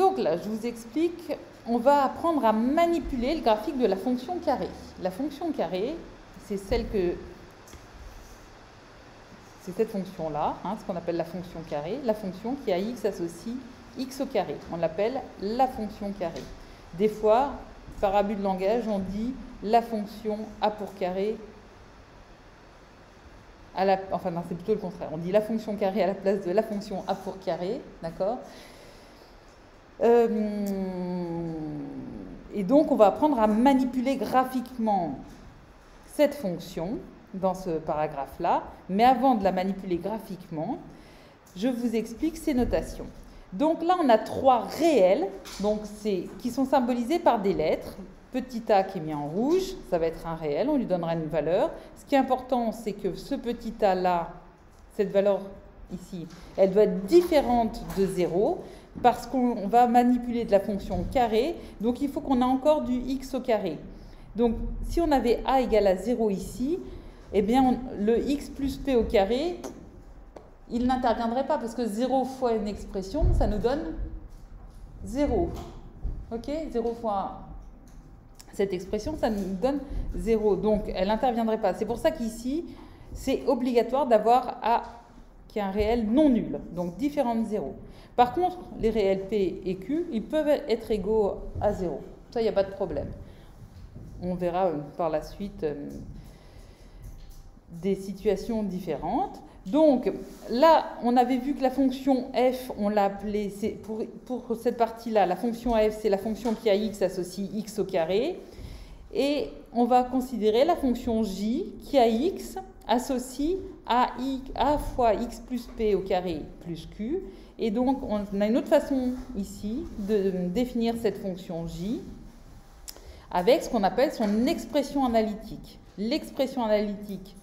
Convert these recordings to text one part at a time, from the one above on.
Donc là, je vous explique, on va apprendre à manipuler le graphique de la fonction carré. La fonction carré, c'est cette fonction-là, ce qu'on appelle la fonction carré, la fonction qui à x associe x au carré. On l'appelle la fonction carré. Des fois, par abus de langage, on dit la fonction a pour carré, enfin non, c'est plutôt le contraire. On dit la fonction carré à la place de la fonction a pour carré, d'accord ? Et donc, on va apprendre à manipuler graphiquement cette fonction dans ce paragraphe-là. Mais avant de la manipuler graphiquement, je vous explique ces notations. Donc là, on a trois réels qui sont symbolisés par des lettres. Petit a qui est mis en rouge, ça va être un réel, on lui donnera une valeur. Ce qui est important, c'est que ce petit a-là, cette valeur ici, elle doit être différente de 0 parce qu'on va manipuler de la fonction carré. Donc, il faut qu'on ait encore du x au carré. Donc, si on avait a égale à 0 ici, eh bien, le x plus p au carré, il n'interviendrait pas parce que 0 fois une expression, ça nous donne 0. Ok ? 0 fois cette expression, ça nous donne 0. Donc, elle n'interviendrait pas. C'est pour ça qu'ici, c'est obligatoire d'avoir a qui est un réel non nul, donc différent de 0. Par contre, les réels p et q, ils peuvent être égaux à 0. Ça, il n'y a pas de problème. On verra par la suite des situations différentes. Donc, là, on avait vu que la fonction f, on l'a appelée, pour cette partie-là, la fonction f, c'est la fonction qui a x associe x au carré. Et on va considérer la fonction j qui a x associe a fois x plus p au carré plus q. Et donc, on a une autre façon ici de définir cette fonction j avec ce qu'on appelle son expression analytique. L'expression analytique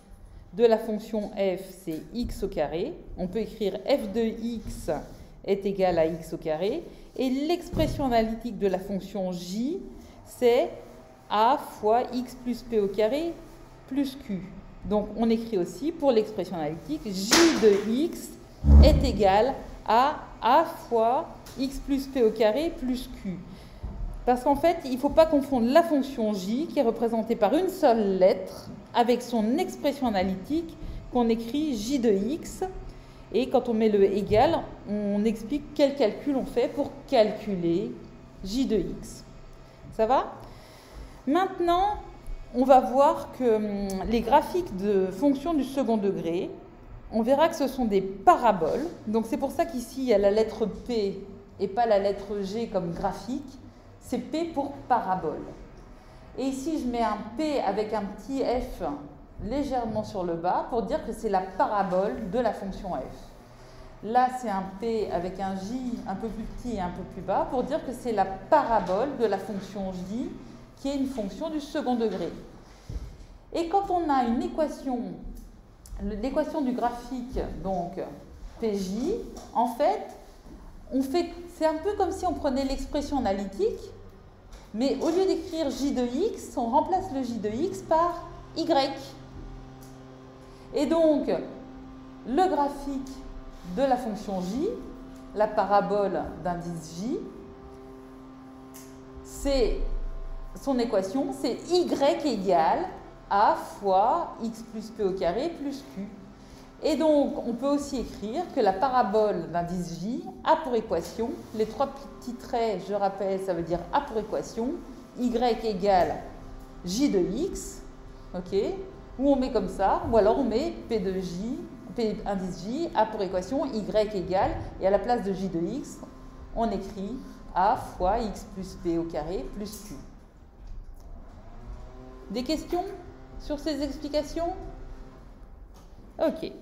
de la fonction f, c'est x au carré. On peut écrire f de x est égal à x au carré. Et l'expression analytique de la fonction j, c'est a fois x plus p au carré plus q. Donc, on écrit aussi pour l'expression analytique j de x est égal à a fois x plus p au carré plus q. Parce qu'en fait, il ne faut pas confondre la fonction j, qui est représentée par une seule lettre, avec son expression analytique qu'on écrit j de x. Et quand on met le égal, on explique quel calcul on fait pour calculer j de x. Ça va ? Maintenant, on va voir que les graphiques de fonctions du second degré, on verra que ce sont des paraboles. Donc c'est pour ça qu'ici, il y a la lettre P et pas la lettre G comme graphique. C'est P pour parabole. Et ici, je mets un P avec un petit f légèrement sur le bas pour dire que c'est la parabole de la fonction f. Là, c'est un P avec un J un peu plus petit et un peu plus bas pour dire que c'est la parabole de la fonction J qui est une fonction du second degré. Et quand on a une équation, l'équation du graphique, donc PJ, en fait, c'est un peu comme si on prenait l'expression analytique, mais au lieu d'écrire J de X, on remplace le J de X par Y. Et donc, le graphique de la fonction J, la parabole d'indice J, son équation, c'est Y égale A fois X plus P au carré plus Q. Et donc, on peut aussi écrire que la parabole d'indice J a pour équation, les trois petits traits, je rappelle, ça veut dire a pour équation, Y égale J de X, ok, ou on met comme ça, ou alors on met P de J, P indice J, a pour équation, Y égale, et à la place de J de X, on écrit A fois X plus P au carré plus Q. Des questions sur ces explications ? Ok.